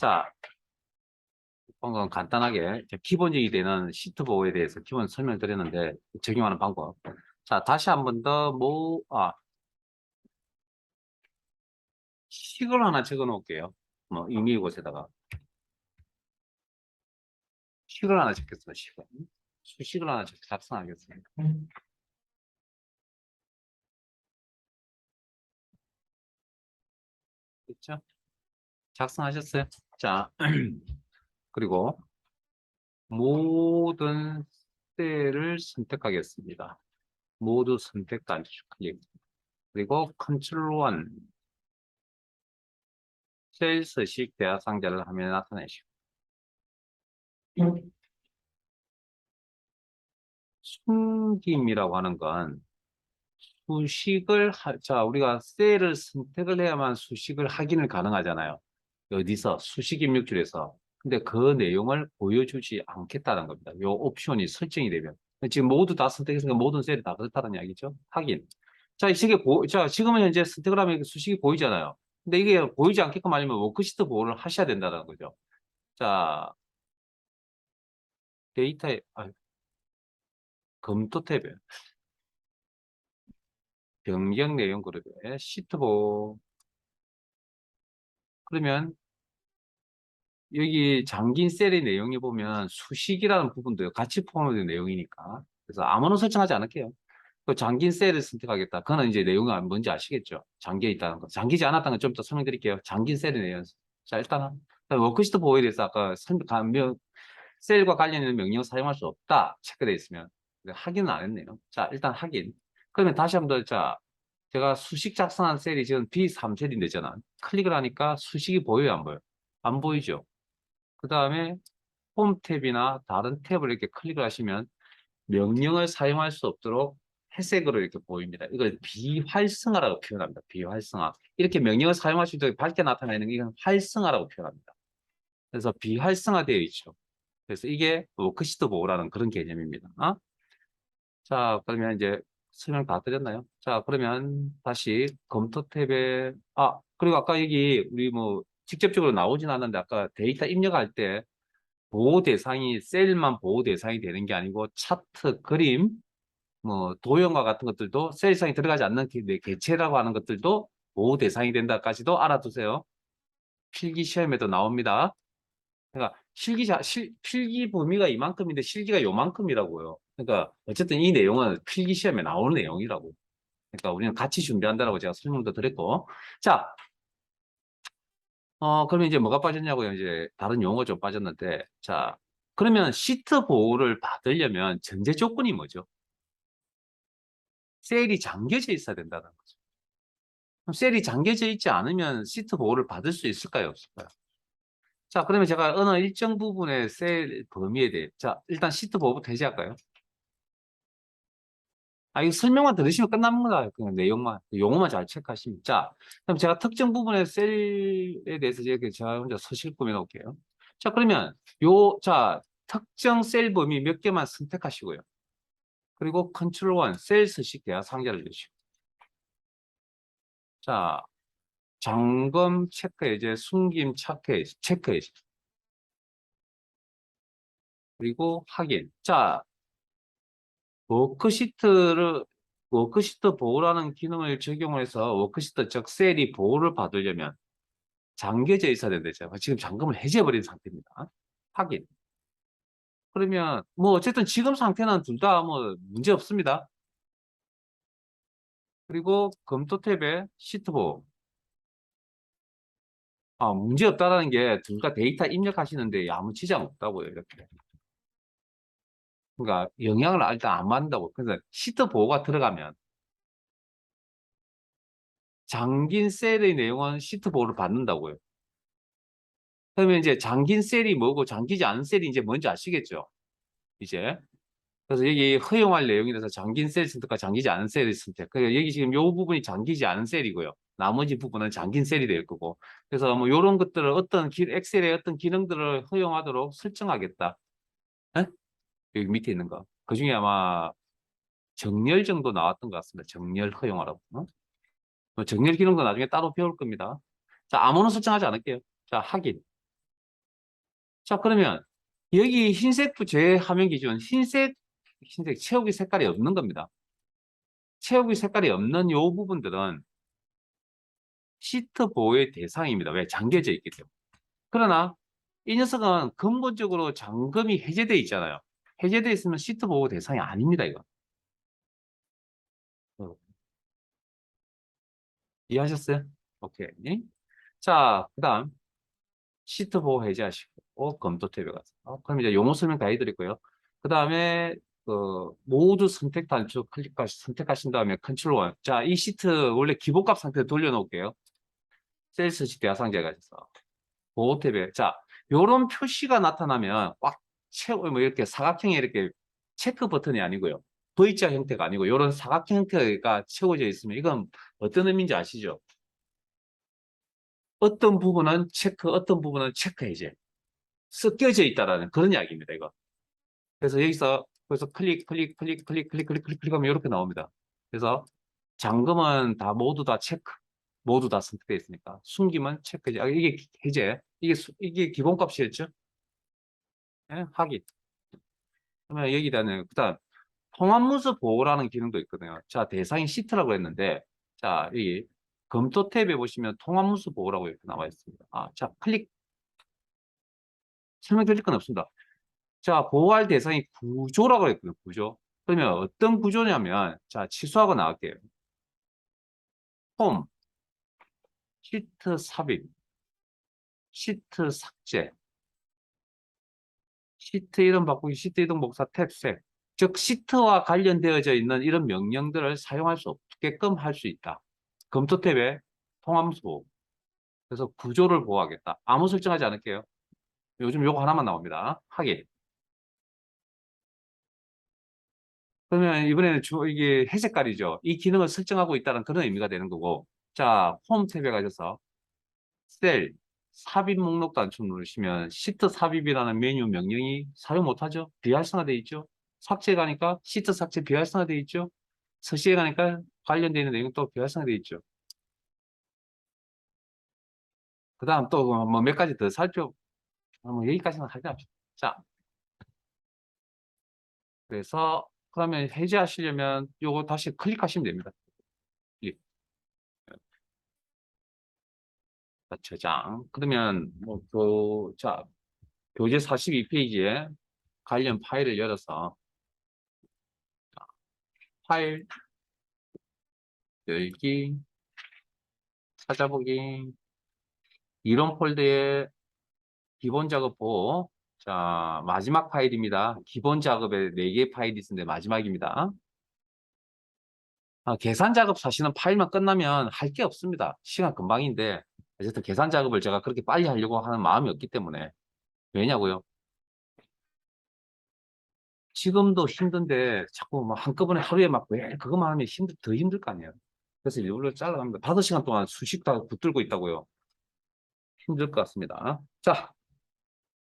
자, 방금 간단하게 기본적이 되는 시트 보호에 대해서 기본 설명드렸는데 적용하는 방법. 자, 다시 한 번 더 식을 하나 적어 놓을게요. 뭐 임의곳에다가 식을 하나 적겠습니다. 식을. 수식을 하나 작성하겠습니다. 됐죠? 작성하셨어요? 자, 그리고 모든 셀을 선택하겠습니다. 모두 선택 단추 클릭. 그리고 컨트롤 1 셀 서식 대화 상자를 화면에 나타내시고 숨김이라고 하는 건 자, 우리가 셀을 선택을 해야만 수식을 확인을 가능하잖아요. 어디서? 수식 입력줄에서. 근데 그 내용을 보여주지 않겠다는 겁니다. 요 옵션이 설정이 되면. 지금 모두 다 선택했으니까 모든 셀이 다 그렇다는 이야기죠. 확인. 자, 자, 지금은 현재 선택을 하면 수식이 보이잖아요. 근데 이게 보이지 않게끔 하려면 워크시트 보호를 하셔야 된다는 거죠. 자, 검토 탭에 변경 내용 그룹에 시트 보호. 그러면 여기 잠긴 셀의 내용에 보면 수식이라는 부분도 같이 포함된 내용이니까. 그래서 아무나 설정하지 않을게요. 그 잠긴 셀을 선택하겠다. 그거는 이제 내용이 뭔지 아시겠죠? 잠겨 있다는 거. 잠기지 않았다는 건 좀 더 설명드릴게요. 잠긴 셀의 내용. 자, 일단 워크시트 보호에 대해서 아까 셀과 관련 있는 명령을 사용할 수 없다. 체크되어 있으면. 확인은 안 했네요. 자, 일단 확인. 그러면 다시 한번 더, 자, 제가 수식 작성한 셀이 지금 B3셀인데, 잖아 클릭을 하니까 수식이 보여요, 안 보여요? 안 보이죠? 그 다음에 홈 탭이나 다른 탭을 이렇게 클릭을 하시면 명령을 사용할 수 없도록 회색으로 이렇게 보입니다. 이걸 비활성화라고 표현합니다. 비활성화. 이렇게 명령을 사용할 수 있도록 밝게 나타내는 게 이건 활성화라고 표현합니다. 그래서 비활성화되어 있죠. 그래서 이게 워크시트 보호라는 그런 개념입니다. 자, 그러면 이제 설명 다 드렸나요? 자, 그러면 다시 검토 탭에, 그리고 아까 여기 우리 뭐 직접적으로 나오진 않았는데 아까 데이터 입력할 때 보호 대상이 셀만 보호 대상이 되는 게 아니고 차트, 그림, 뭐 도형과 같은 것들도 셀상에 들어가지 않는 개체라고 하는 것들도 보호 대상이 된다까지도 알아두세요. 필기 시험에도 나옵니다. 그러니까 필기 범위가 이만큼인데 실기가 요만큼이라고요. 그러니까 어쨌든 이 내용은 필기 시험에 나오는 내용이라고. 그러니까 우리는 같이 준비한다라고 제가 설명도 드렸고. 자, 그러면 이제 뭐가 빠졌냐고요? 이제 다른 용어 좀 빠졌는데. 자, 그러면 시트 보호를 받으려면 전제 조건이 뭐죠? 셀이 잠겨져 있어야 된다는 거죠. 그럼 셀이 잠겨져 있지 않으면 시트 보호를 받을 수 있을까요? 없을까요? 자, 그러면 제가 어느 일정 부분의 셀 범위에 대해, 자, 일단 시트 보호부터 해제할까요? 이거 설명만 들으시면 끝납니다. 그냥 내용만, 용어만 잘 체크하시면. 자, 그럼 제가 특정 부분의 셀에 대해서 제가 혼자 서식 꾸며 놓을게요. 자, 그러면 자, 특정 셀 범위 몇 개만 선택하시고요. 그리고 컨트롤 1, 셀 서식 대화 상자를 주시고. 자, 점검 체크 해제, 숨김 체크 해제. 그리고 확인. 자, 워크시트를 워크시트 보호라는 기능을 적용해서 워크시트 즉 셀이 보호를 받으려면 잠겨져 있어야 된대죠. 지금 잠금을 해제해버린 상태입니다. 확인. 그러면 뭐 어쨌든 지금 상태는 둘 다 뭐 문제 없습니다. 그리고 검토 탭에 시트 보호. 문제 없다라는 게 둘 다 데이터 입력하시는데 아무 지장 없다고요. 이렇게. 그러니까 영향을 일단 안 받는다고. 그래서 시트 보호가 들어가면 잠긴 셀의 내용은 시트 보호를 받는다고요. 그러면 이제 잠긴 셀이 뭐고 잠기지 않은 셀이 이제 뭔지 아시겠죠? 이제. 그래서 여기 허용할 내용이라서 잠긴 셀 선택과 잠기지 않은 셀 선택. 그래서 여기 지금 이 부분이 잠기지 않은 셀이고요. 나머지 부분은 잠긴 셀이 될 거고. 그래서 뭐 이런 것들을 엑셀의 어떤 기능들을 허용하도록 설정하겠다. 에? 여기 밑에 있는 거. 그 중에 아마 정렬 정도 나왔던 것 같습니다. 정렬 허용하라고. 정렬 기능도 나중에 따로 배울 겁니다. 자, 아무나 설정하지 않을게요. 자, 확인. 자, 그러면 여기 흰색부 제 화면 기준 흰색 채우기 색깔이 없는 겁니다. 채우기 색깔이 없는 요 부분들은 시트 보호의 대상입니다. 왜? 잠겨져 있기 때문에. 그러나 이 녀석은 근본적으로 잠금이 해제되어 있잖아요. 해제되어 있으면 시트 보호 대상이 아닙니다, 이거. 어, 이해하셨어요? 오케이. 자, 그 다음 시트 보호 해제하시고 검토 탭에 가서 그럼 이제 용어 설명 다 해드렸고요. 그 다음에 그 모두 선택 단추 선택하신 다음에 컨트롤 원. 자, 이 시트 원래 기본값 상태로 돌려놓을게요. 셀스 시트 야상제 가셔서 보호 탭에 자, 요런 표시가 나타나면 꽉 채워 뭐 이렇게 사각형이 이렇게 체크 버튼이 아니고요. V자 형태가 아니고 요런 사각형 형태가 채워져 있으면 이건 어떤 의미인지 아시죠? 어떤 부분은 체크, 어떤 부분은 체크 해제. 섞여져 있다라는 그런 이야기입니다, 이거. 그래서 여기서 그래서 클릭하면 이렇게 나옵니다. 그래서 잠금은 다 모두 다 체크, 모두 다 선택되어 있으니까 숨김은 체크 해제. 이게 해제, 이게 기본값이었죠? 예? 확인. 그러면 여기다는 그다음 통합문서 보호라는 기능도 있거든요. 자, 대상이 시트라고 했는데 자, 이 검토 탭에 보시면 통합문서 보호라고 이렇게 나와 있습니다. 자, 설명드릴 건 없습니다. 자, 보호할 대상이 구조라고 했거든요. 구조. 그러면 어떤 구조냐면 자, 취소하고 나갈게요. 홈, 시트 삽입, 시트 삭제, 시트 이름 바꾸기, 시트 이동 복사 탭 색. 즉 시트와 관련되어져 있는 이런 명령들을 사용할 수 없게끔 할 수 있다. 검토 탭에 통함수 보호. 그래서 구조를 보호하겠다. 아무 설정하지 않을게요. 요즘 요거 하나만 나옵니다. 확인. 그러면 이번에는 이게 회색깔이죠. 이 기능을 설정하고 있다는 그런 의미가 되는 거고. 자, 홈 탭에 가셔서 셀, 삽입 목록 단추 누르시면 시트 삽입이라는 메뉴 명령이 사용 못하죠. 비활성화되어 있죠. 삭제 가니까 시트 삭제 비활성화되어 있죠. 서식에 가니까 관련되어 있는 내용 또 비활성화되어 있죠. 그 다음 또 뭐 몇 가지 더 뭐 여기까지는 하지 않죠. 자, 그래서 그러면 해제하시려면 요거 다시 클릭하시면 됩니다. 클릭. 자, 저장. 그러면 자, 교재 42페이지에 관련 파일을 열어서 파일 열기 찾아보기 이론 폴더에 기본 작업 보호. 자, 마지막 파일입니다. 기본 작업에 4개 파일이 있는데 마지막입니다. 계산 작업 사실은 파일만 끝나면 할 게 없습니다. 시간 금방인데 어쨌든 계산 작업을 제가 그렇게 빨리 하려고 하는 마음이 없기 때문에 왜냐고요? 지금도 힘든데 자꾸 막 한꺼번에 하루에 막 왜 그것만 하면 더 힘들 거 아니에요. 그래서 일부러 잘라갑니다. 5시간 동안 수식 다 붙들고 있다고요. 힘들 것 같습니다. 자,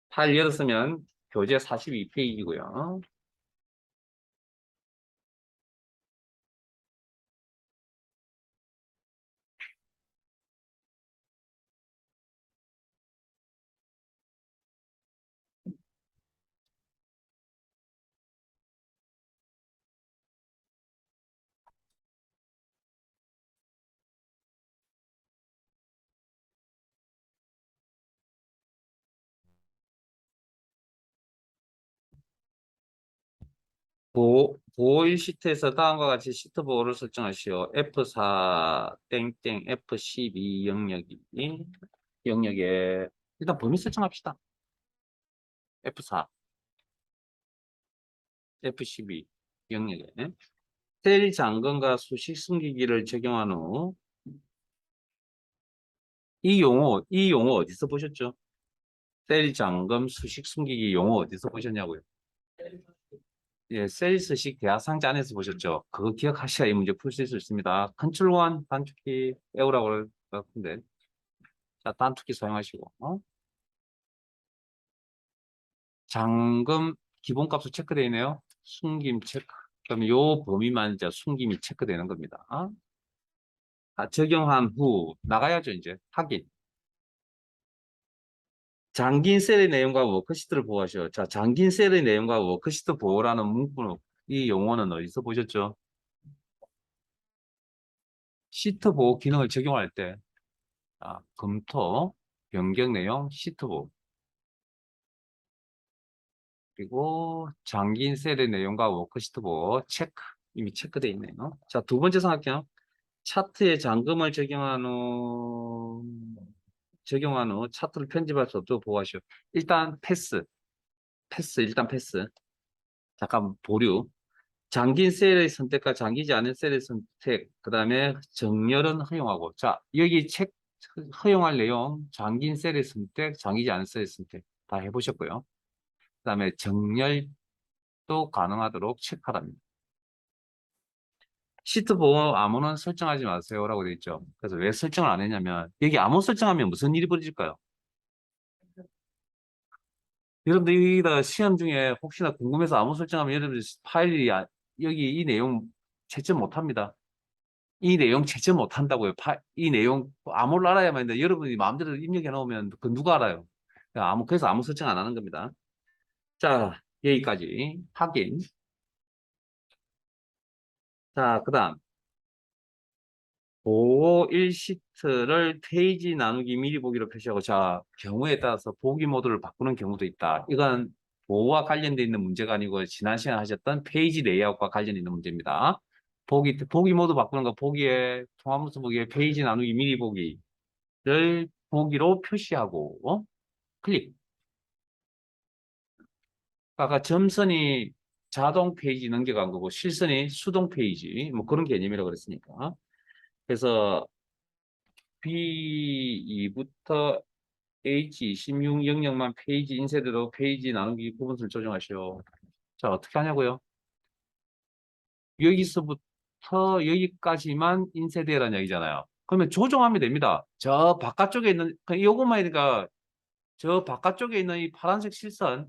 파일 열었으면 교재 42페이지고요. 보호일 시트에서 다음과 같이 시트 보호를 설정하시오. F4 땡땡 F12 영역에 일단 범위 설정합시다. F4 F12 영역에 셀 잠금과 수식 숨기기를 적용한 후 이 용어 어디서 보셨죠? 셀 잠금 수식 숨기기 용어 어디서 보셨냐고요? 예, 셀스식 대화상자 안에서 보셨죠? 그거 기억하셔야 이 문제 풀 수 있습니다. 컨트롤 원 단축키 외우라고 할 것 같은데. 자, 단축키 사용하시고. 잠금 기본값으로 체크되어 있네요. 숨김 체크. 그럼 요 범위만 이제 숨김이 체크되는 겁니다. 적용한 후 나가야죠, 이제. 확인. 잠긴 셀의 내용과 워크시트를 보호하시오. 자, 잠긴 셀의 내용과 워크시트 보호라는 문구는 이 용어는 어디서 보셨죠? 시트 보호 기능을 적용할 때 검토, 변경 내용, 시트 보호. 그리고 잠긴 셀의 내용과 워크시트 보호 체크. 이미 체크되어 있네요. 자, 두 번째 생각해요. 차트에 잠금을 적용한 후 차트를 편집할 수 없도록 보호하시오. 일단 일단 패스. 잠깐 보류. 잠긴 셀의 선택과 잠기지 않은 셀의 선택, 그 다음에 정렬은 허용하고. 자, 여기 허용할 내용, 잠긴 셀의 선택, 잠기지 않은 셀의 선택 다 해보셨고요. 그 다음에 정렬도 가능하도록 체크하랍니다. 시트 보호 아무는 설정하지 마세요라고 되어 있죠. 그래서 왜 설정을 안 했냐면 여기 아무 설정하면 무슨 일이 벌어질까요? 여러분들 여기다 시험 중에 혹시나 궁금해서 아무 설정하면 여러분들 파일이 여기 이 내용 채점 못합니다. 이 내용 채점 못한다고요. 이 내용 아무를 알아야만 했는데 여러분이 마음대로 입력해 놓으면 그 누가 알아요? 그래서 아무 설정 안 하는 겁니다. 자, 여기까지 확인. 자, 그 다음 보호 1시트를 페이지 나누기 미리 보기로 표시하고, 자, 경우에 따라서 보기 모드를 바꾸는 경우도 있다. 이건 보호와 관련되어 있는 문제가 아니고 지난 시간에 하셨던 페이지 레이아웃과 관련 있는 문제입니다. 보기 모드 바꾸는 거 보기에 통합문서 보기에 페이지 나누기 미리 보기를 보기로 표시하고 클릭. 아까 점선이 자동 페이지 넘겨간 거고 실선이 수동 페이지 뭐 그런 개념이라고 그랬으니까. 그래서 B2부터 H26 영역만 페이지 인쇄대로 페이지 나누기 구분수를 조정하시오. 자, 어떻게 하냐고요? 여기서부터 여기까지만 인쇄되라는 얘기잖아요. 그러면 조정하면 됩니다. 저 바깥쪽에 있는, 이것만 하니까 저 바깥쪽에 있는 이 파란색 실선을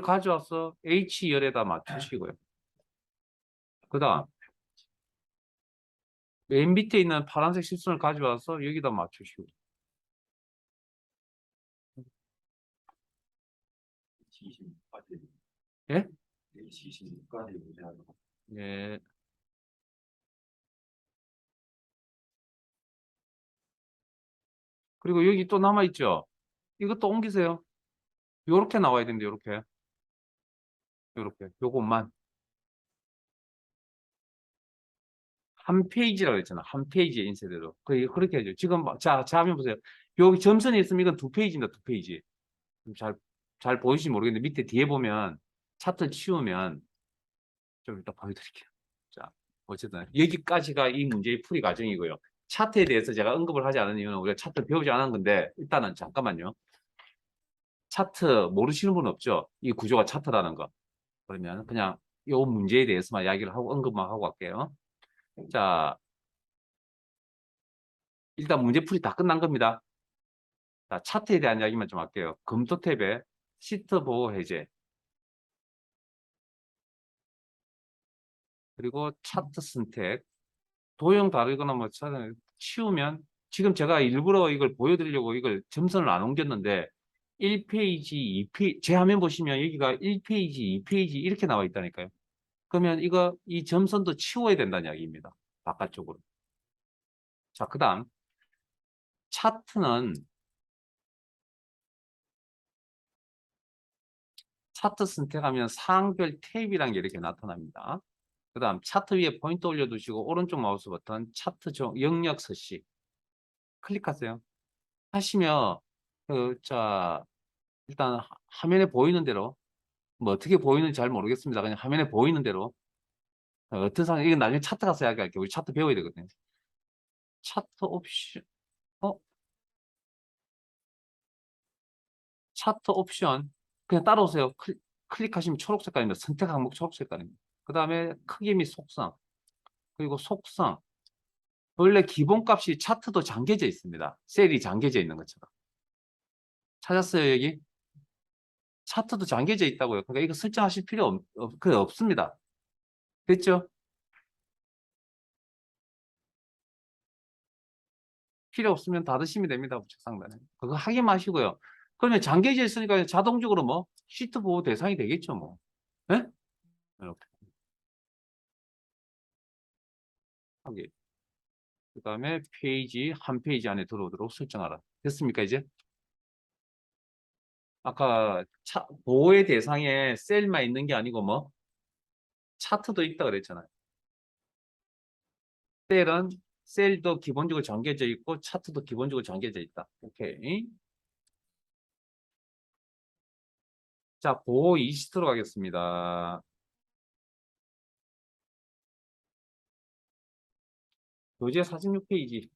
가져와서 H열에다 맞추시고요. 그 다음, 맨 밑에 있는 파란색 실선을 가져와서 여기다 맞추시고. 예? 예. 그리고 여기 또 남아있죠? 이것도 옮기세요. 요렇게 나와야 되는데, 요렇게. 요렇게. 요것만. 한 페이지라고 했잖아. 한 페이지에 인쇄돼도. 그렇게 해줘. 지금, 자, 한번 보세요. 여기 점선이 있으면 이건 두 페이지입니다, 두 페이지. 잘 보이실지 모르겠는데, 밑에 뒤에 보면, 차트 치우면, 좀 이따 보여드릴게요. 자, 어쨌든, 여기까지가 이 문제의 풀이 과정이고요. 차트에 대해서 제가 언급을 하지 않은 이유는 우리가 차트 배우지 않은 건데, 일단은 잠깐만요. 차트 모르시는 분 없죠? 이 구조가 차트라는 거. 그러면 그냥 이 문제에 대해서만 이야기를 하고 언급만 하고 갈게요. 자, 일단 문제풀이 다 끝난 겁니다. 자, 차트에 대한 이야기만 좀 할게요. 검토 탭에 시트 보호 해제, 그리고 차트 선택, 도형 다르거나 뭐 치우면 지금 제가 일부러 이걸 보여드리려고 이걸 점선을 안 옮겼는데 1페이지, 2페이지, 제 화면 보시면 여기가 1페이지, 2페이지 이렇게 나와 있다니까요. 그러면 이 점선도 치워야 된다는 이야기입니다. 바깥쪽으로. 자, 그 다음 차트는 차트 선택하면 사항별 탭이라는 게 이렇게 나타납니다. 그 다음 차트 위에 포인트 올려두시고 오른쪽 마우스 버튼 차트 영역 서식 클릭하세요. 하시면 자 일단 화면에 보이는 대로 뭐 어떻게 보이는지 잘 모르겠습니다. 그냥 화면에 보이는 대로 어떤 상황 이건 나중에 차트 가서 이야기할게요. 우리 차트 배워야 되거든요. 차트 옵션 어 차트 옵션 그냥 따라오세요. 클릭하시면 초록 색깔입니다. 선택 항목 초록 색깔입니다. 그 다음에 크기 및 속성 그리고 속성 원래 기본값이 차트도 잠겨져 있습니다. 셀이 잠겨져 있는 것처럼. 찾았어요, 여기? 차트도 잠겨져 있다고요. 그러니까 이거 설정하실 필요 없습니다. 됐죠? 필요 없으면 닫으시면 됩니다. 우측 상단에. 그거 확인 마시고요. 그러면 장기해제 있으니까 자동적으로 뭐 시트 보호 대상이 되겠죠, 뭐. 예? 이렇게 하게. 그 다음에 페이지, 한 페이지 안에 들어오도록 설정하라. 됐습니까, 이제? 아까 보호의 대상에 셀만 있는 게 아니고 뭐 차트도 있다 그랬잖아요. 셀은 셀도 기본적으로 정해져 있고 차트도 기본적으로 정해져 있다. 오케이. 자, 보호 이시트로 가겠습니다. 교재 46페이지.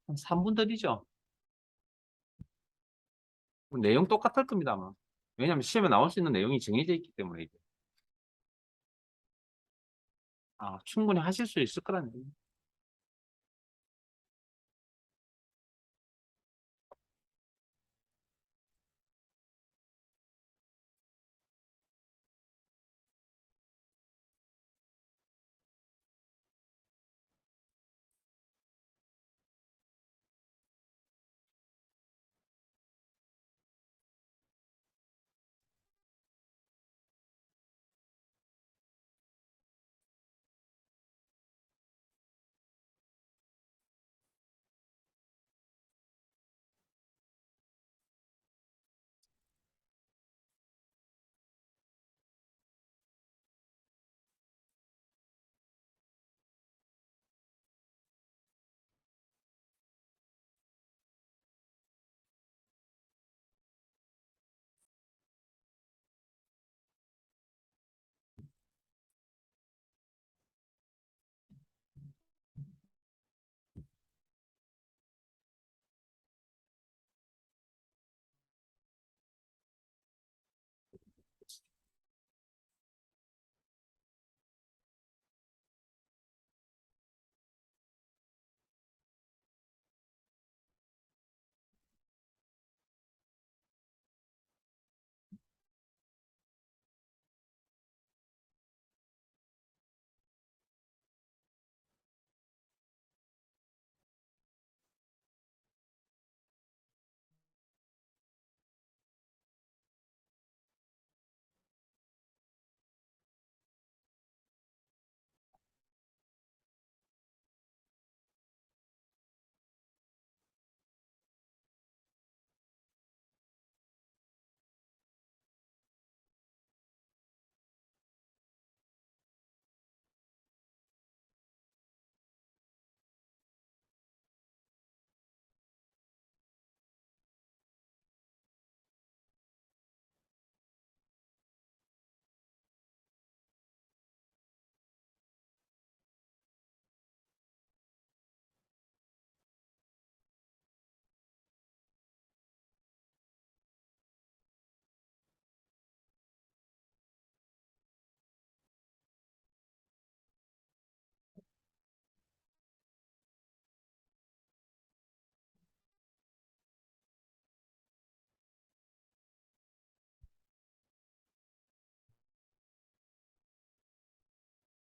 한 3분 더디죠? 내용 똑같을 겁니다, 아마. 왜냐하면 시험에 나올 수 있는 내용이 정해져 있기 때문에. 충분히 하실 수 있을 거라는 얘기.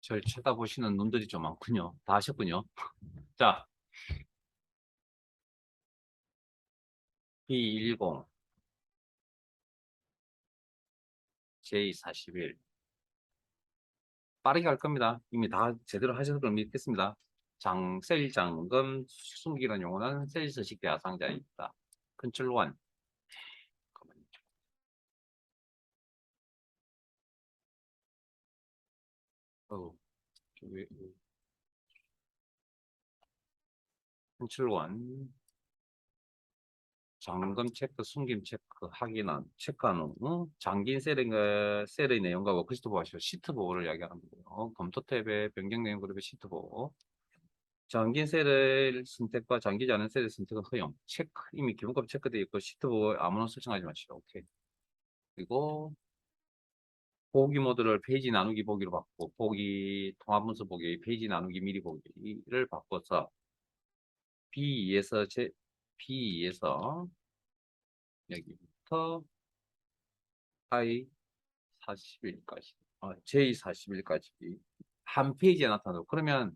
절 쳐다보시는 눈들이 좀 많군요. 다 하셨군요. 자, B10, J41. 빠르게 갈 겁니다. 이미 다 제대로 하셔서 그럼 믿겠습니다. 셀 잠금 숨기는 용어는 셀 서식 대상자에 있다. 컨트롤 1. 어, 컨트롤 1. 잠금 체크, 숨김 체크, 확인한, 체크한 후, 잠긴 셀의 내용과 워크시트 보호하시고 시트 보호를 이야기하는 거고요. 검토 탭의 변경 내용 그룹의 시트 보호. 잠긴 셀을 선택과 잠기지 않은 셀의 선택은 허용. 체크, 이미 기본값 체크되어 있고 시트 보호 아무나 설정하지 마시오. 오케이. 그리고 보기 모드를 페이지 나누기 보기로 바꾸고 통합 문서 보기, 페이지 나누기 미리 보기를 바꿔서 B2에서 B2에서 여기부터 I 41까지, J 41까지 한 페이지에 나타나고 그러면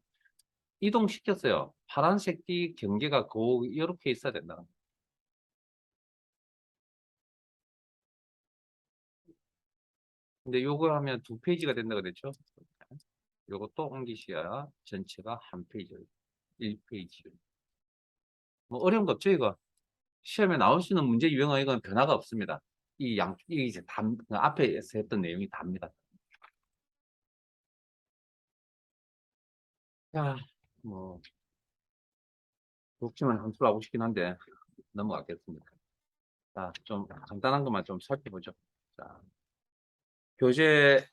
이동시켰어요. 파란색 띠 경계가 이렇게 있어야 된다. 근데 요거 하면 두 페이지가 된다 그랬죠? 요거 또 옮기셔야 전체가 한 페이지, 1페이지. 뭐 어려운 거 없죠, 이거? 시험에 나올 수 있는 문제 유형은 이건 변화가 없습니다. 이 이제 앞에서 했던 내용이 답니다. 자, 뭐, 독침은 함수로 하고 싶긴 한데, 넘어가겠습니다. 자, 좀 간단한 것만 좀 살펴보죠. 자, 교재,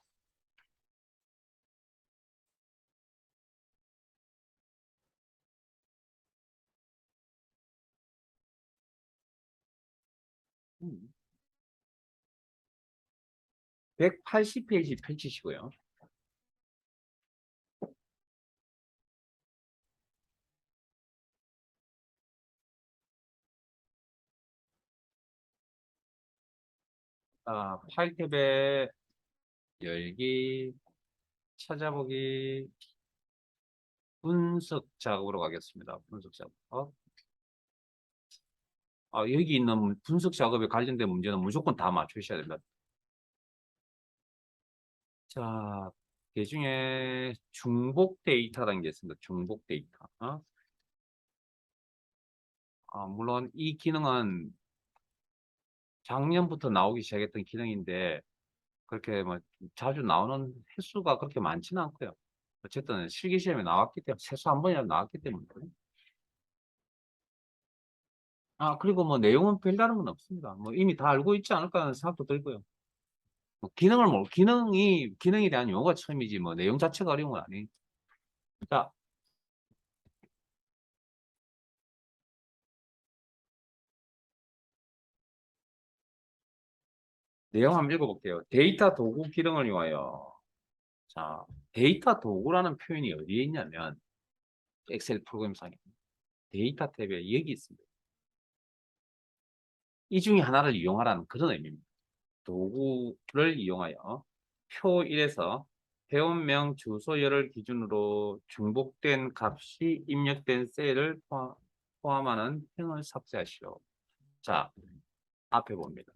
180페이지 펼치시고요. 파일 탭에 열기, 찾아보기, 분석 작업으로 가겠습니다. 분석 작업. 여기 있는 분석 작업에 관련된 문제는 무조건 다 맞추셔야 됩니다. 자, 그 중에 중복 데이터라는 게 있습니다. 중복 데이터. 물론 이 기능은 작년부터 나오기 시작했던 기능인데 그렇게 뭐 자주 나오는 횟수가 그렇게 많지는 않고요. 어쨌든 실기시험에 나왔기 때문에 최소 한 번이라도 나왔기 때문에. 그리고 뭐 내용은 별다른 건 없습니다. 뭐 이미 다 알고 있지 않을까 하는 생각도 들고요. 뭐 기능에 대한 용어가 처음이지 뭐 내용 자체가 어려운 건 아니에요. 자, 내용 한번 읽어볼게요. 데이터 도구 기능을 이용하여. 자, 데이터 도구라는 표현이 어디에 있냐면 엑셀 프로그램상에 데이터 탭에 여기 있습니다. 이 중에 하나를 이용하라는 그런 의미입니다. 도구를 이용하여 표 1에서 회원명 주소열을 기준으로 중복된 값이 입력된 셀을 포함하는 행을 삭제하시오. 자, 앞에 봅니다.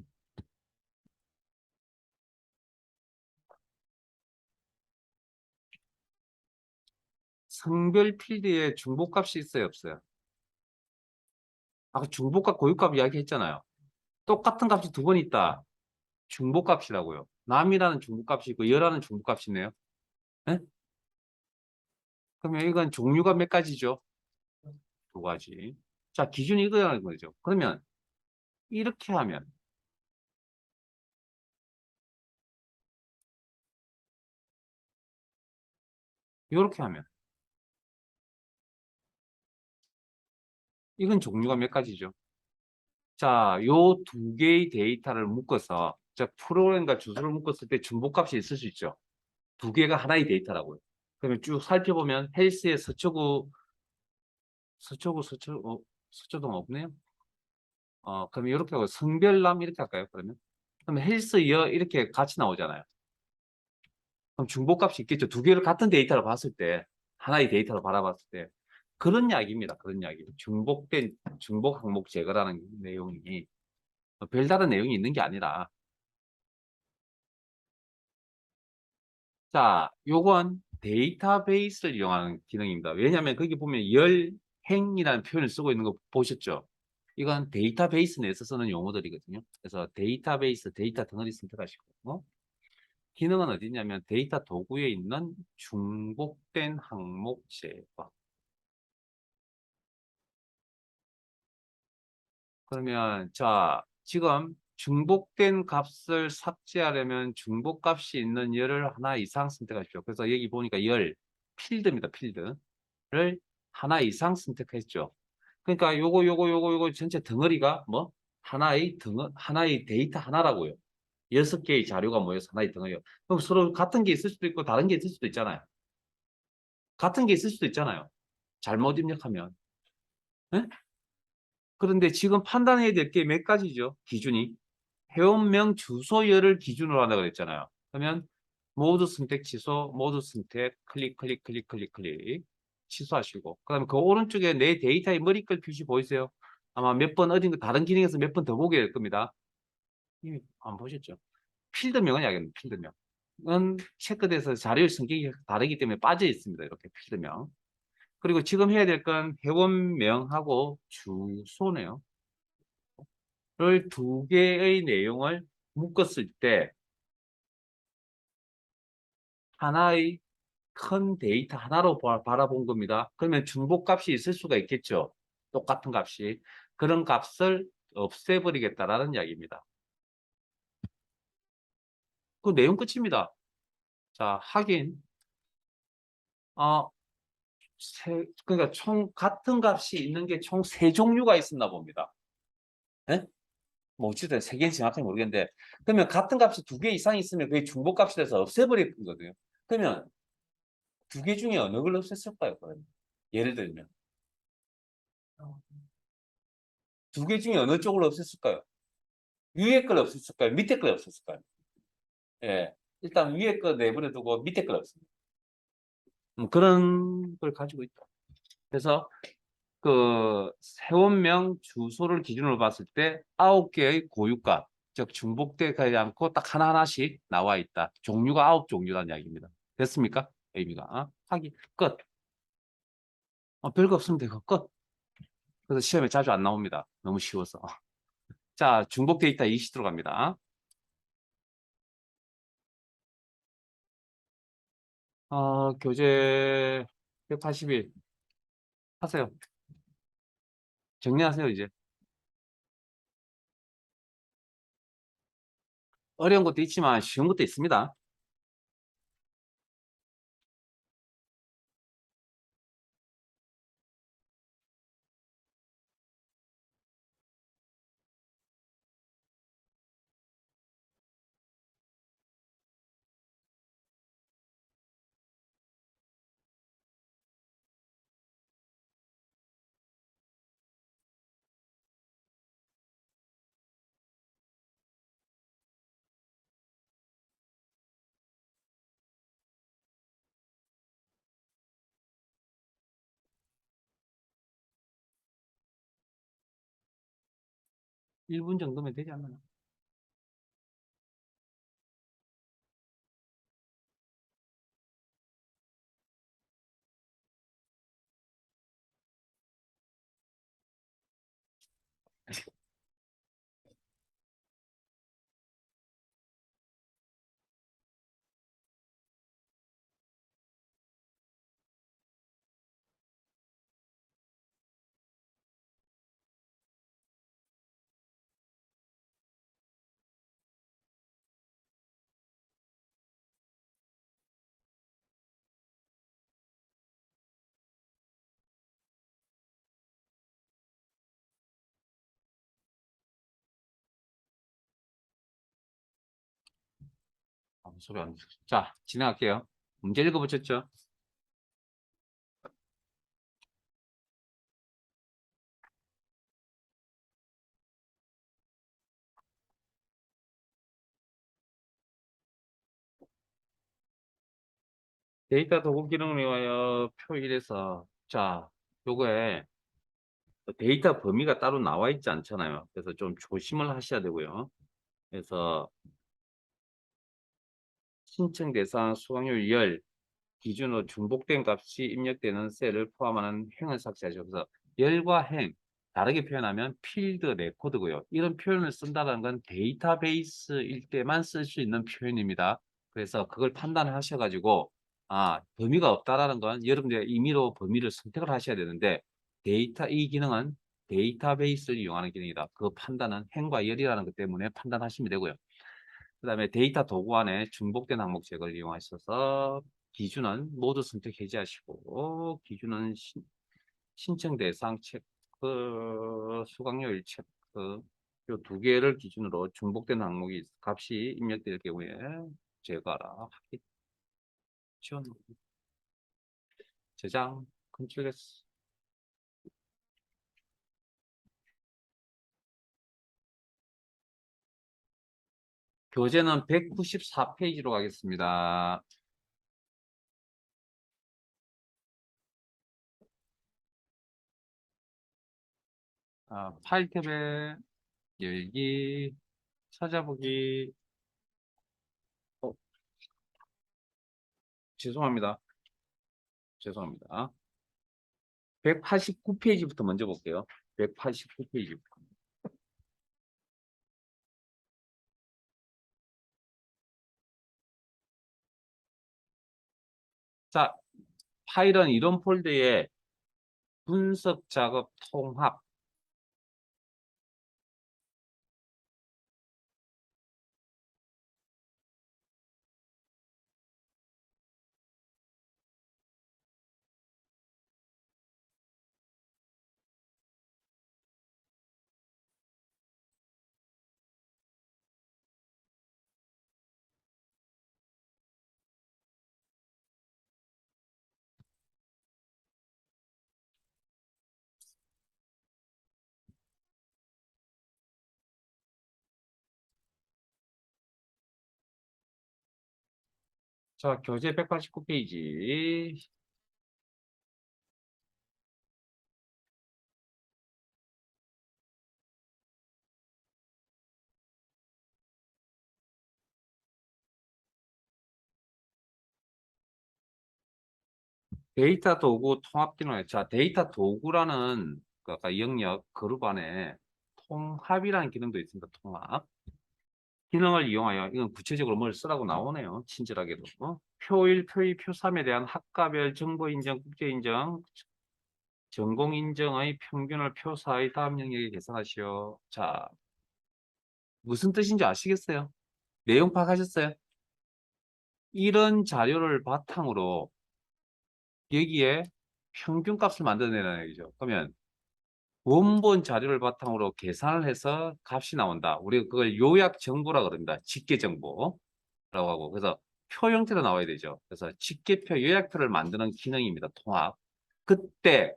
성별 필드에 중복값이 있어요, 없어요? 아까 중복값, 고유값 이야기했잖아요. 똑같은 값이 두 번 있다. 중복값이라고요. 남이라는 중복값이 있고 여라는 중복값이네요. 네? 그러면 이건 종류가 몇 가지죠? 두 가지. 자, 기준이 이거라는 거죠. 그러면 이렇게 하면 이렇게 하면 이건 종류가 몇 가지죠? 자, 요 두 개의 데이터를 묶어서 자, 프로그램과 주소를 묶었을 때 중복값이 있을 수 있죠. 두 개가 하나의 데이터라고요. 그러면 쭉 살펴보면 헬스의 서초동 없네요. 그러면 이렇게 하고 성별남 이렇게 할까요? 그러면 헬스 여 이렇게 같이 나오잖아요. 그럼 중복값이 있겠죠. 두 개를 같은 데이터로 봤을 때 하나의 데이터로 바라봤을 때 그런 이야기입니다. 그런 이야기. 중복 항목 제거라는 내용이 별다른 내용이 있는 게 아니라 자, 요건 데이터베이스를 이용하는 기능입니다. 왜냐하면 거기 보면 열행이라는 표현을 쓰고 있는 거 보셨죠? 이건 데이터베이스 내에서 쓰는 용어들이거든요. 그래서 데이터베이스, 데이터 덩어리 선택하시고 기능은 어디 있냐면 데이터 도구에 있는 중복된 항목 제거. 그러면 자, 지금 중복된 값을 삭제하려면 중복값이 있는 열을 하나 이상 선택하십시오. 그래서 여기 보니까 필드입니다. 필드를 하나 이상 선택했죠. 그러니까 요거 전체 덩어리가 뭐 하나의 데이터 하나라고요. 6개의 자료가 모여서 하나의 덩어리요. 그럼 서로 같은 게 있을 수도 있고 다른 게 있을 수도 있잖아요. 같은 게 있을 수도 있잖아요. 잘못 입력하면. 네? 그런데 지금 판단해야 될 게 몇 가지죠? 기준이. 회원명 주소열을 기준으로 한다고 그랬잖아요. 그러면 모두 선택 취소, 모두 선택, 클릭, 클릭, 클릭, 클릭, 클릭. 취소하시고. 그 다음에 그 오른쪽에 내 데이터의 머리글 표시 보이세요? 아마 몇 번 어딘가 다른 기능에서 몇 번 더 보게 될 겁니다. 이미 안 보셨죠? 필드명은 야겠네, 필드명. 은 체크돼서 자료의 성격이 다르기 때문에 빠져 있습니다. 이렇게 필드명. 그리고 지금 해야 될 건 회원명하고 주소네요. 를 두 개의 내용을 묶었을 때 하나의 큰 데이터 하나로 바라본 겁니다. 그러면 중복값이 있을 수가 있겠죠. 똑같은 값이. 그런 값을 없애버리겠다라는 이야기입니다. 그 내용 끝입니다. 자, 확인. 그러니까 총 같은 값이 있는 게 총 세 종류가 있었나 봅니다. 네? 뭐 어쨌든 세 개는 정확하게 모르겠는데 그러면 같은 값이 두 개 이상 있으면 그게 중복값이 돼서 없애버리는 거거든요. 그러면 두 개 중에 어느 걸 없앴을까요? 그러면? 예를 들면 두 개 중에 어느 쪽을 없앴을까요? 위에 걸 없앴을까요? 밑에 걸 없앴을까요? 예. 일단 위에 거 내버려 두고 밑에 걸 없습니다. 그런 걸 가지고 있다. 그래서 그 회원명 주소를 기준으로 봤을 때 9개의 고유값, 즉 중복되지 않고 딱 하나하나씩 나와 있다. 종류가 9종류라는 이야기입니다. 됐습니까? 의미가. 하기 끝. 별거 없으면 되고 끝. 그래서 시험에 자주 안 나옵니다. 너무 쉬워서. 자, 중복 데이터 20 들어갑니다. 교재 181 하세요. 정리하세요, 이제. 어려운 것도 있지만 쉬운 것도 있습니다. 1분 정도면 되지 않나요? 소리 안 들려. 자, 진행할게요. 문제 읽어보셨죠? 데이터 도구 기능을 위하여 표 1에서 자, 요거에 데이터 범위가 따로 나와 있지 않잖아요. 그래서 좀 조심을 하셔야 되고요. 그래서 신청 대상 수강률 열 기준으로 중복된 값이 입력되는 셀을 포함하는 행을 삭제하죠. 그래서 열과 행 다르게 표현하면 필드 레코드고요. 이런 표현을 쓴다는 건 데이터베이스일 때만 쓸 수 있는 표현입니다. 그래서 그걸 판단을 하셔가지고 범위가 없다라는 건 여러분들의 임의로 범위를 선택을 하셔야 되는데 이 기능은 데이터베이스를 이용하는 기능이다. 그 판단은 행과 열이라는 것 때문에 판단하시면 되고요. 그 다음에 데이터 도구 안에 중복된 항목 제거를 이용하셔서 기준은 모두 선택 해제하시고 기준은 신청 대상 체크, 수강료일 체크 이 두 개를 기준으로 중복된 항목이 값이 입력될 경우에 제거하라. 지원 저장 컨트롤 교재는 194페이지로 가겠습니다. 파일 탭에 열기, 찾아보기, 어, 죄송합니다. 죄송합니다. 189페이지부터 먼저 볼게요. 189페이지부터. 자, 파일은 이런 폴더에 분석 작업 통합. 자, 교재 189페이지. 데이터 도구 통합 기능. 자, 데이터 도구라는 그 아까 영역 그룹 안에 통합이라는 기능도 있습니다. 통합. 기능을 이용하여 이건 구체적으로 뭘 쓰라고 나오네요. 친절하게도. 표일, 표의, 표삼에 대한 학과별 정보 인정, 국제 인정, 전공 인정의 평균을 표사의 다음 영역에 계산하시오. 자, 무슨 뜻인지 아시겠어요? 내용 파악하셨어요? 이런 자료를 바탕으로 여기에 평균값을 만들어내라는 얘기죠. 그러면 원본 자료를 바탕으로 계산을 해서 값이 나온다. 우리가 그걸 요약 정보라 그럽니다. 집계 정보라고 하고. 그래서 표 형태로 나와야 되죠. 그래서 집계표, 요약표를 만드는 기능입니다. 통합. 그때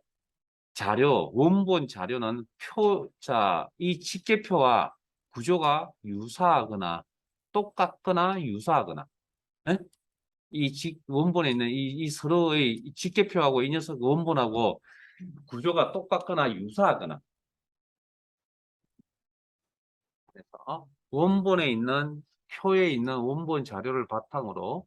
자료, 원본 자료는 자, 이 집계표와 구조가 유사하거나 똑같거나 유사하거나, 예? 원본에 있는 이 서로의 집계표하고 이 녀석 원본하고 구조가 똑같거나 유사하거나, 그래서 원본에 있는 표에 있는 원본 자료를 바탕으로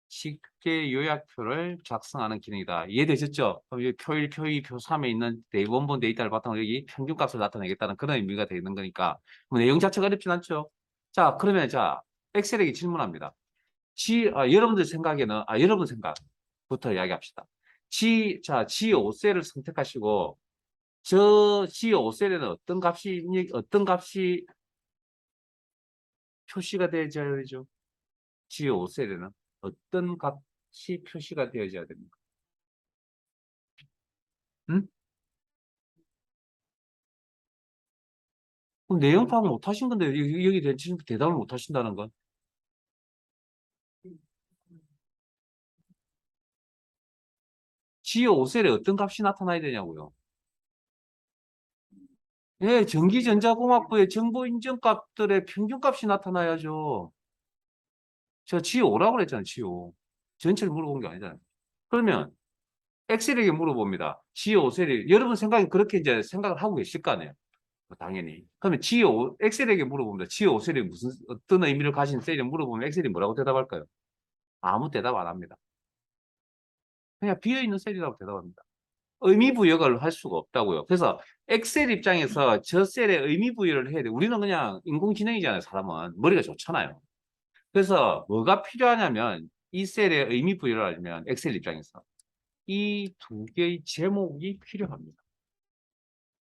쉽게 요약표를 작성하는 기능이다. 이해되셨죠? 그럼 여기 표일, 표의, 표3에 있는 원본 데이터를 바탕으로 여기 평균값을 나타내겠다는 그런 의미가 되는 거니까 내용 자체가 어렵진 않죠. 자, 그러면 자, 엑셀에게 질문합니다. 여러분들 생각에는 여러분 생각부터 이야기합시다. G5셀을 선택하시고 저 G5셀에는 어떤 값이 표시가 되어야 되죠? G5셀에는 어떤 값이 표시가 되어야 됩니까? 응? 그럼 내용 파악 못 하신 건데, 여기 대한 질문 대답을 못 하신다는 건. G5셀에 어떤 값이 나타나야 되냐고요. 예, 전기전자공학부의 정보인증값들의 평균값이 나타나야죠. 제가 G5라고 그랬잖아요, G5. 전체를 물어본 게 아니잖아요. 그러면 엑셀에게 물어봅니다. G5셀이, 여러분 생각에 그렇게 이제 생각을 하고 계실 거 아니에요. 당연히. 그러면 엑셀에게 물어봅니다. G5셀이 어떤 의미를 가진 셀이 물어보면 엑셀이 뭐라고 대답할까요? 아무 대답 안 합니다. 그냥 비어있는 셀이라고 대답합니다. 의미 부여를 할 수가 없다고요. 그래서 엑셀 입장에서 저 셀에 의미 부여를 해야 돼. 우리는 그냥 인공지능이잖아요. 사람은. 머리가 좋잖아요. 그래서 뭐가 필요하냐면 이 셀에 의미 부여를 하려면 엑셀 입장에서 이 두 개의 제목이 필요합니다.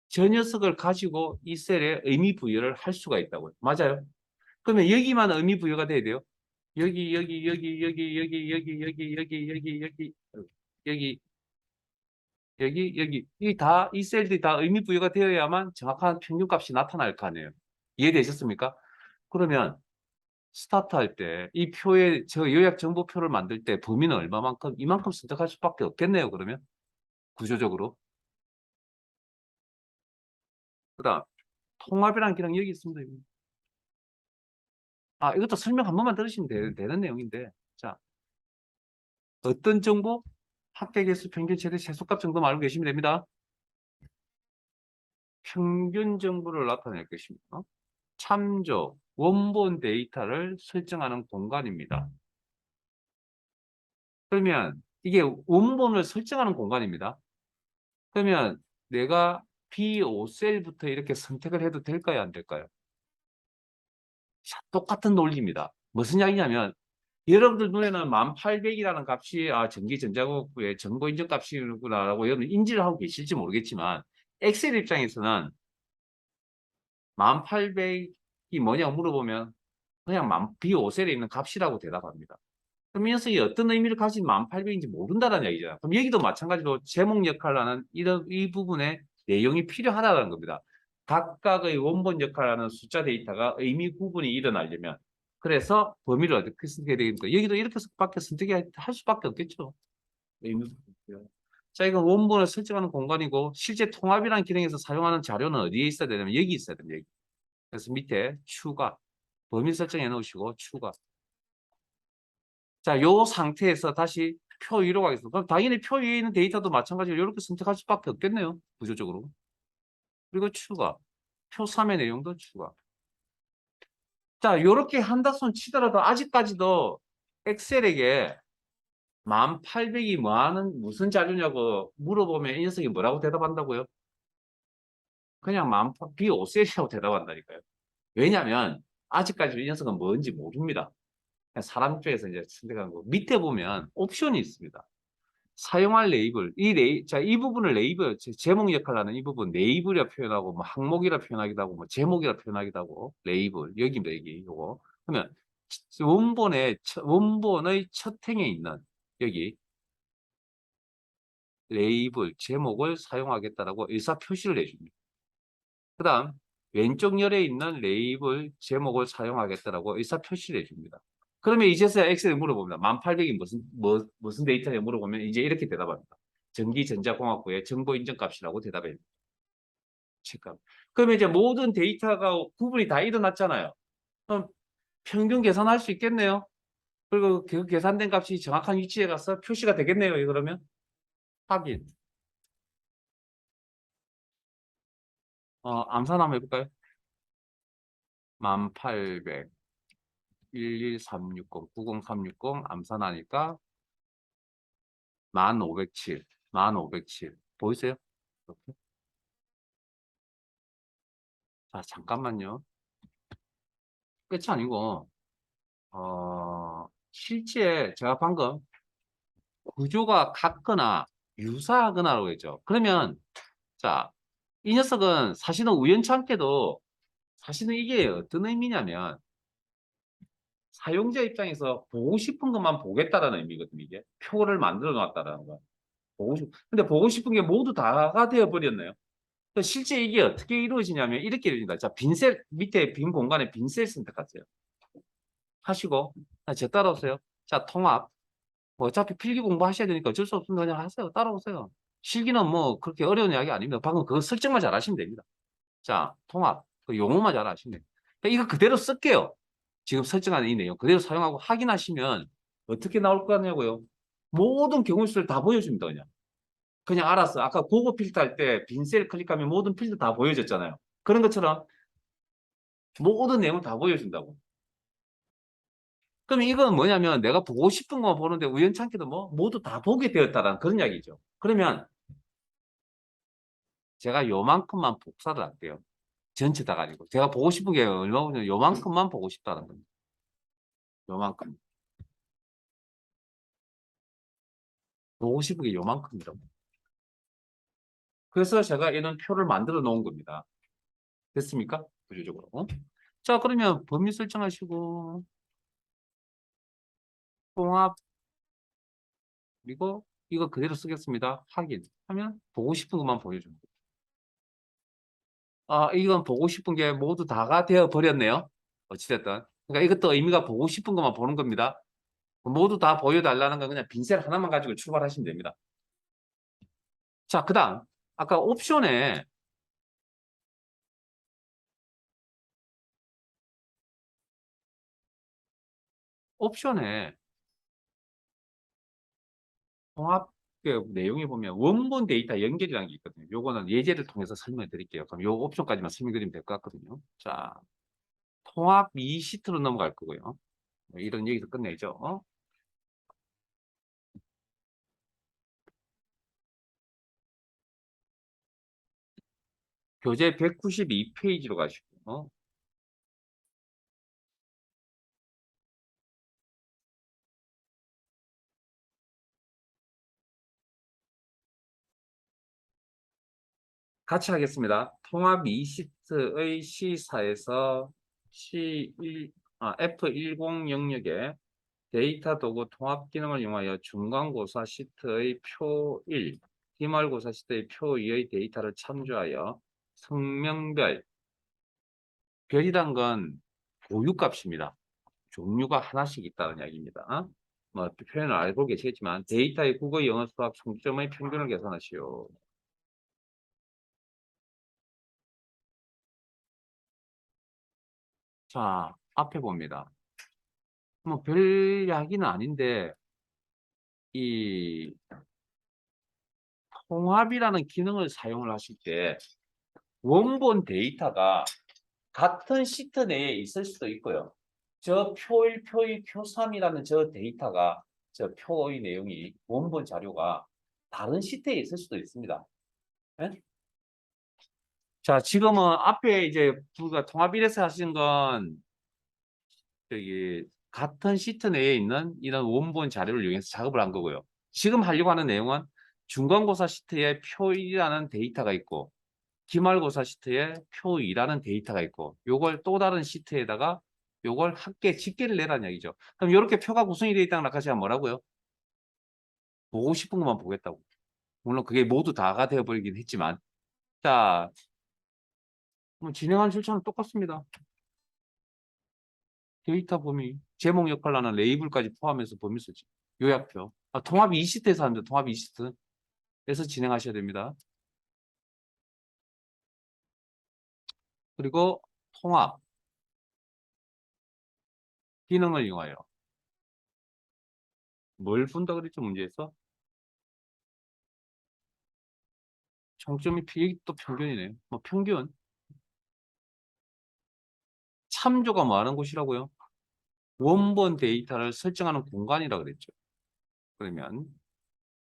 저 녀석을 가지고 이 셀에 의미 부여를 할 수가 있다고요. 맞아요. 그러면 여기만 의미 부여가 돼야 돼요. 여기, 이 셀들이 다 의미 부여가 되어야만 정확한 평균값이 나타날 거 아니에요. 이해되셨습니까? 그러면 스타트 할 때 이 표에 저 요약 정보표를 만들 때 범위는 얼마만큼 이만큼 선택할 수밖에 없겠네요. 그러면 구조적으로. 그다음 통합이라는 기능 여기 있습니다. 이것도 설명 한 번만 들으시면 되는 내용인데. 자, 어떤 정보? 합계 개수, 평균 최대 최소값 정도만 알고 계시면 됩니다. 평균 정보를 나타낼 것입니다. 참조, 원본 데이터를 설정하는 공간입니다. 그러면 이게 원본을 설정하는 공간입니다. 그러면 내가 B5셀부터 이렇게 선택을 해도 될까요? 안 될까요? 자, 똑같은 논리입니다. 무슨 이야기냐면 여러분들 눈에는 1800이라는 값이 전기전자국의 정보 인증 값이구나라고 여러분 인지를 하고 계실지 모르겠지만 엑셀 입장에서는 1800이 뭐냐고 물어보면 그냥 B5셀에 있는 값이라고 대답합니다. 그럼 이 녀석이 어떤 의미를 가진 1800인지 모른다는 얘기잖아요. 그럼 여기도 마찬가지로 제목 역할을 하는 이 부분에 내용이 필요하다는 겁니다. 각각의 원본 역할을 하는 숫자 데이터가 의미 구분이 일어나려면 그래서 범위를 어떻게 선택해야 되겠습니까? 여기도 이렇게밖에 선택할 수밖에 없겠죠. 의미 구분. 자, 이건 원본을 설정하는 공간이고 실제 통합이라는 기능에서 사용하는 자료는 어디에 있어야 되냐면 여기 있어야 됩니다. 여기. 그래서 밑에 추가, 범위 설정해 놓으시고 추가. 자, 요 상태에서 다시 표 위로 가겠습니다. 그럼 당연히 표 위에 있는 데이터도 마찬가지로 이렇게 선택할 수밖에 없겠네요. 구조적으로. 그리고 추가. 표 3의 내용도 추가. 자, 요렇게 한다 손 치더라도 아직까지도 엑셀에게 1800이 무슨 자료냐고 물어보면 이 녀석이 뭐라고 대답한다고요? 그냥 B5셀이라고 대답한다니까요. 왜냐하면 아직까지 이 녀석은 뭔지 모릅니다. 사람 쪽에서 이제 선택한 거. 밑에 보면 옵션이 있습니다. 사용할 레이블, 이 부분을 레이블, 제목 역할을 하는 이 부분, 레이블이라 표현하고, 뭐, 항목이라 표현하기도 하고, 뭐, 제목이라 표현하기도 하고, 레이블, 여기입니다, 여기, 요거. 그러면, 원본의 첫 행에 있는, 여기, 레이블, 제목을 사용하겠다라고 의사 표시를 해줍니다. 그 다음, 왼쪽 열에 있는 레이블, 제목을 사용하겠다라고 의사 표시를 해줍니다. 그러면 이제서야 엑셀에 물어봅니다. 1800이 무슨 데이터에 물어보면 이제 이렇게 대답합니다. 전기전자공학부의 정보인증값이라고 대답해 줍니다. 그러면 이제 모든 데이터가 구분이 다 일어났잖아요. 그럼 평균 계산할 수 있겠네요. 그리고 그 계산된 값이 정확한 위치에 가서 표시가 되겠네요. 그러면 확인. 암산 한번 해볼까요? 1800, 11360, 90360 암산하니까 1507, 1507. 보이세요? 이렇게. 자, 잠깐만요. 끝이 아니고, 실제 제가 방금 구조가 같거나 유사하거나라고 했죠. 그러면, 자, 이 녀석은 사실은 우연찮게도 사실은 이게 어떤 의미냐면 사용자 입장에서 보고 싶은 것만 보겠다라는 의미거든요. 이게 표를 만들어 놨다라는 거. 근데 보고 싶은 게 모두 다가 되어 버렸네요. 실제 이게 어떻게 이루어지냐면 이렇게 이루어진다. 자, 밑에 빈 공간에 빈 셀 선택하세요. 하시고, 저 따라오세요. 자, 통합. 뭐 어차피 필기 공부하셔야 되니까 어쩔 수 없으면 그냥 하세요. 따라오세요. 실기는 뭐 그렇게 어려운 이야기 아닙니다. 방금 그거 설정만 잘 하시면 됩니다. 자, 통합. 그 용어만 잘 아시면 됩니다. 그러니까 이거 그대로 쓸게요. 지금 설정한 이 내용 그대로 사용하고 확인하시면 어떻게 나올 거냐고요. 모든 경우 수를 다 보여줍니다. 그냥 알았어. 아까 고급 필터 할 때 빈 셀 클릭하면 모든 필터 다 보여졌잖아요. 그런 것처럼 모든 내용을 다 보여준다고. 그럼 이건 뭐냐면 내가 보고 싶은 거 보는데 우연찮게도 뭐 모두 다 보게 되었다라는 그런 이야기죠. 그러면 제가 요만큼만 복사를 할게요. 전체 다 가지고. 제가 보고 싶은 게 얼마냐 요만큼만 보고 싶다는 겁니다. 요만큼. 보고 싶은 게 요만큼이라고. 그래서 제가 이런 표를 만들어 놓은 겁니다. 됐습니까? 구조적으로. 자, 그러면 범위 설정하시고 통합 그리고 이거 그대로 쓰겠습니다. 확인하면 보고 싶은 것만 보여줍니다. 이건 보고 싶은 게 모두 다가 되어 버렸네요. 어찌됐든. 그러니까 이것도 의미가 보고 싶은 것만 보는 겁니다. 모두 다 보여달라는 건 그냥 빈셀 하나만 가지고 출발하시면 됩니다. 자, 그 다음. 아까 옵션에 옵션에 통합 그 내용에 보면 원본 데이터 연결이라는 게 있거든요. 요거는 예제를 통해서 설명해 드릴게요. 그럼 요 옵션까지만 설명드리면 될 것 같거든요. 자, 통합 2시트로 넘어갈 거고요. 이런 얘기도 끝내죠. 교재 192페이지로 가시고, 같이 하겠습니다. 통합 2시트의 시사에서 F10 영역에 데이터 도구 통합 기능을 이용하여 중간고사 시트의 표 1, 기말고사 시트의 표 2의 데이터를 참조하여 성명별, 별이란 건 고유값입니다. 종류가 하나씩 있다는 이야기입니다. 뭐 표현을 알고 계시겠지만 데이터의 국어, 영어, 수학 총점의 평균을 계산하시오. 자, 앞에 봅니다. 뭐 별 이야기는 아닌데 이 통합이라는 기능을 사용을 하실 때 원본 데이터가 같은 시트 내에 있을 수도 있고요. 저 표1, 표2, 표3이라는 저 데이터가 저 표의 내용이 원본 자료가 다른 시트에 있을 수도 있습니다. 네? 자, 지금은 앞에 이제 우리가 통합 1에서 하신 건 저기 같은 시트 내에 있는 이런 원본 자료를 이용해서 작업을 한 거고요. 지금 하려고 하는 내용은 중간고사 시트에 표1이라는 데이터가 있고 기말고사 시트에 표2라는 데이터가 있고 요걸 또 다른 시트에다가 요걸 합계 집계를 내라는 얘기죠. 그럼 이렇게 표가 구성이 되어 있다는 아까 뭐라고요? 보고 싶은 것만 보겠다고. 물론 그게 모두 다가 되어버리긴 했지만 자, 그럼 진행한 절차는 똑같습니다. 데이터 범위, 제목 역할을 하는 레이블까지 포함해서 범위 수지. 요약표. 통합 2시트에서 합니다. 통합 2시트에서 진행하셔야 됩니다. 그리고 통합 기능을 이용하여 뭘 푼다 그랬죠, 문제에서? 총점이 이게 또 평균이네요. 뭐 평균. 참조가 뭐 하는 곳이라고요? 원본 데이터를 설정하는 공간이라고 그랬죠. 그러면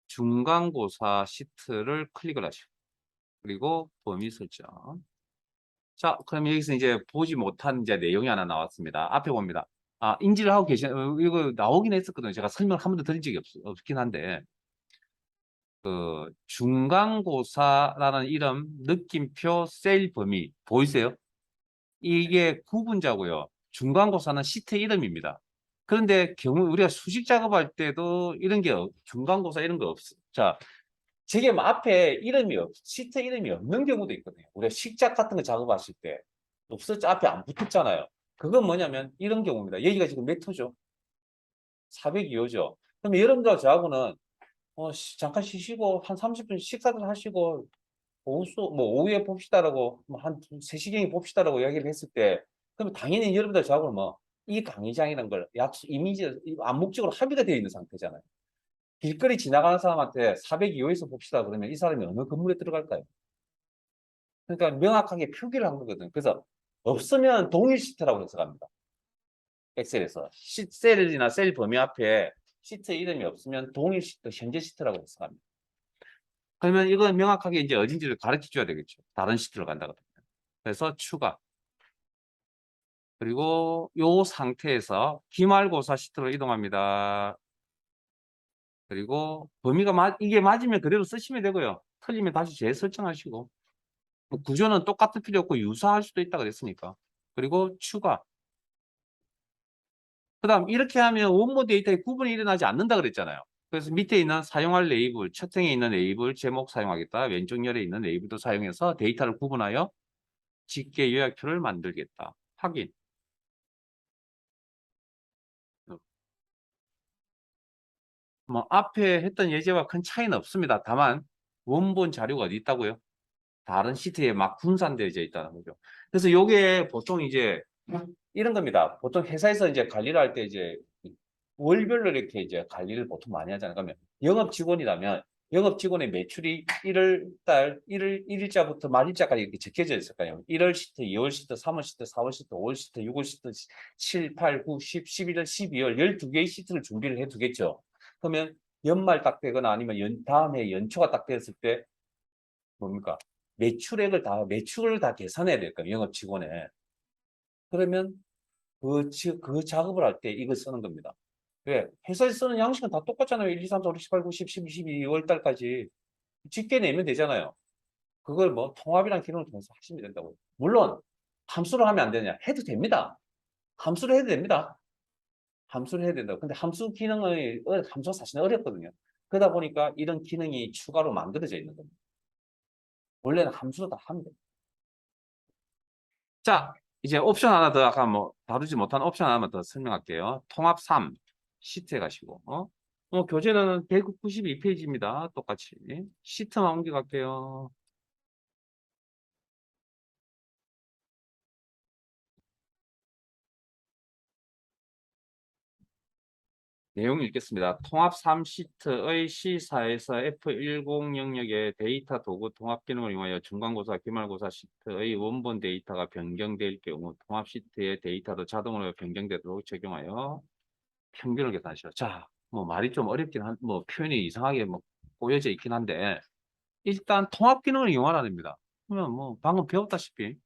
중간고사 시트를 클릭을 하시고 그리고 범위 설정. 자, 그럼 여기서 이제 보지 못한 이제 내용이 하나 나왔습니다. 앞에 봅니다. 인지를 하고 이거 나오긴 했었거든요. 제가 설명을 한 번도 드린 적이 없긴 한데, 그, 중간고사라는 이름, 느낌표, 셀 범위, 보이세요? 이게 구분자고요. 중간고사는 시트 이름입니다. 그런데 우리가 수식 작업할 때도 이런 게 중간고사 이런 거 없어. 자, 지금 앞에 시트 이름이 없는 경우도 있거든요. 우리가 식작 같은 거 작업하실 때 없었죠. 앞에 안 붙었잖아요. 그건 뭐냐면 이런 경우입니다. 여기가 지금 몇 호죠? 402호죠. 그럼 여러분들 저하고는 잠깐 쉬시고 한 30분 식사를 하시고 오후에 봅시다라고 한 3시경에 봅시다라고 이야기를 했을 때 그러면 당연히 여러분들 저하고는 이 강의장이라는 걸 이미지 암묵적으로 합의가 되어 있는 상태잖아요. 길거리 지나가는 사람한테 402호에서 봅시다 그러면 이 사람이 어느 건물에 들어갈까요? 그러니까 명확하게 표기를 한 거거든요. 그래서 없으면 동일 시트라고 해석합니다. 엑셀에서 셀이나 셀 범위 앞에 시트 이름이 없으면 동일 시트, 현재 시트라고 해석합니다. 그러면 이건 명확하게 이제 어딘지를 가르쳐 줘야 되겠죠. 다른 시트로 간다거든요. 그래서 추가. 그리고 요 상태에서 기말고사 시트로 이동합니다. 그리고 범위가 이게 맞으면 그대로 쓰시면 되고요. 틀리면 다시 재설정하시고. 구조는 똑같을 필요 없고 유사할 수도 있다 그랬으니까. 그리고 추가. 그 다음 이렇게 하면 원본 데이터에 구분이 일어나지 않는다 그랬잖아요. 그래서 밑에 있는 사용할 레이블, 첫행에 있는 레이블 제목 사용하겠다. 왼쪽 열에 있는 레이블도 사용해서 데이터를 구분하여 집계 요약표를 만들겠다. 확인. 뭐 앞에 했던 예제와 큰 차이는 없습니다. 다만 원본 자료가 어디 있다고요? 다른 시트에 막 분산되어져 있다는 거죠. 그래서 요게 보통 이제 이런 겁니다. 보통 회사에서 이제 관리를 할 때 이제 월별로 이렇게 이제 관리를 보통 많이 하잖아요. 그러면 영업 직원이라면 영업 직원의 매출이 1월 달 1일자부터 말일자까지 이렇게 적혀져 있을 거예요. 1월 시트, 2월 시트, 3월 시트, 4월 시트, 5월 시트, 6월 시트, 7, 8, 9, 10, 11월, 12월 12개의 시트를 준비를 해 두겠죠. 그러면 연말 딱 되거나 아니면 다음 해 연초가 딱 됐을 때 뭡니까? 매출을 다 계산해야 될 거예요. 영업 직원에. 그러면 그 작업을 할 때 이걸 쓰는 겁니다. 왜? 회사에서 쓰는 양식은 다 똑같잖아요. 1, 2, 3, 4, 5, 6, 7, 8, 9, 10, 11, 12, 2월 달까지. 집계 내면 되잖아요. 그걸 뭐 통합이라는 기능을 통해서 하시면 된다고요. 물론 함수로 하면 안 되냐? 해도 됩니다. 함수로 해도 됩니다. 함수를 해야 된다고. 근데 함수가 사실 어렵거든요. 그러다 보니까 이런 기능이 추가로 만들어져 있는 겁니다. 원래는 함수로 다 하면 돼요. 자, 이제 옵션 하나 더 아까 뭐 다루지 못한 옵션 하나만 더 설명할게요. 통합 3 시트에 가시고 교재는 192페이지입니다. 똑같이 시트만 옮겨갈게요. 내용 읽겠습니다. 통합 3시트의 C사에서 F10 영역의 데이터 도구 통합 기능을 이용하여 중간고사, 기말고사 시트의 원본 데이터가 변경될 경우 통합 시트의 데이터도 자동으로 변경되도록 적용하여 평균을 계산하시오. 자, 뭐 말이 좀 어렵긴 뭐 표현이 이상하게 뭐 꼬여져 있긴 한데 일단 통합 기능을 이용하라는 겁니다. 그러면 뭐 방금 배웠다시피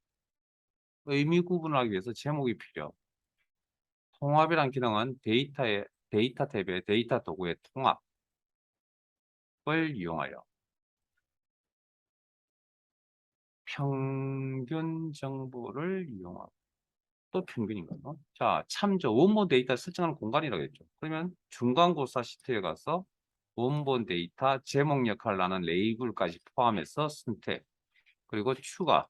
의미 구분을 하기 위해서 제목이 필요. 통합이란 기능은 데이터 탭의 데이터 도구의 통합을 이용하여 평균 정보를 이용하고 또 평균인가요? 자, 참조 원본 데이터 설정하는 공간이라고 했죠. 그러면 중간고사 시트에 가서 원본 데이터 제목 역할을 하는 레이블까지 포함해서 선택 그리고 추가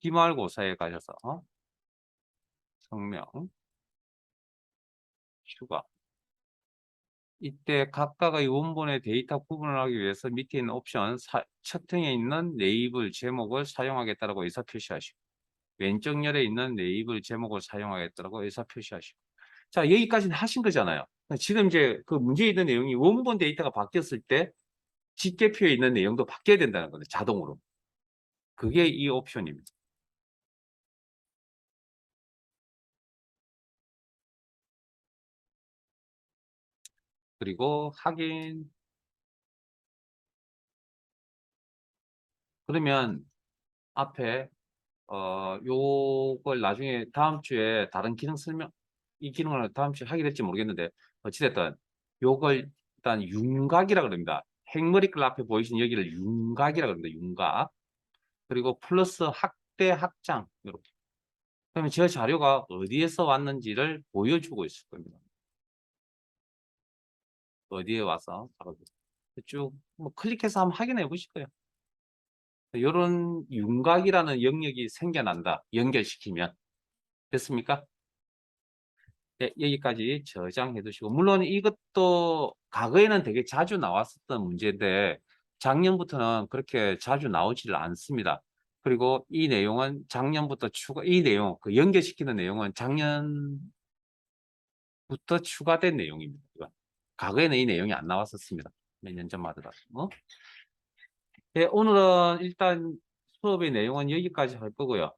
기말고사에 가셔서 성명 추가 이때 각각의 원본의 데이터 구분을 하기 위해서 밑에 있는 옵션 첫 행에 있는 레이블 제목을 사용하겠다고 의사 표시하시고 왼쪽 열에 있는 레이블 제목을 사용하겠다고 의사 표시하시고 자 여기까지는 하신 거잖아요. 지금 이제 그 문제에 있는 내용이 원본 데이터가 바뀌었을 때 집계표에 있는 내용도 바뀌어야 된다는 거죠. 자동으로. 그게 이 옵션입니다. 그리고 확인 그러면 앞에 요걸 나중에 다음 주에 다른 기능 이 기능을 다음 주에 하게 될지 모르겠는데, 어찌됐든 요걸 일단 윤곽이라 그럽니다. 행머리글 앞에 보이신 여기를 윤곽이라 그럽니다. 윤곽. 그리고 플러스 학대 학장. 이렇게. 그러면 저 자료가 어디에서 왔는지를 보여주고 있을 겁니다. 어디에 와서. 쭉, 뭐 클릭해서 한번 확인해 보실 거예요. 이런 윤곽이라는 영역이 생겨난다. 연결시키면. 됐습니까? 네, 여기까지 저장해 두시고 물론 이것도 과거에는 되게 자주 나왔었던 문제인데 작년부터는 그렇게 자주 나오지를 않습니다. 그리고 이 내용은 작년부터 이 내용, 그 연결시키는 내용은 작년부터 추가된 내용입니다. 과거에는 이 내용이 안 나왔었습니다. 몇 년 전만 하더라도. 네, 오늘은 일단 수업의 내용은 여기까지 할 거고요.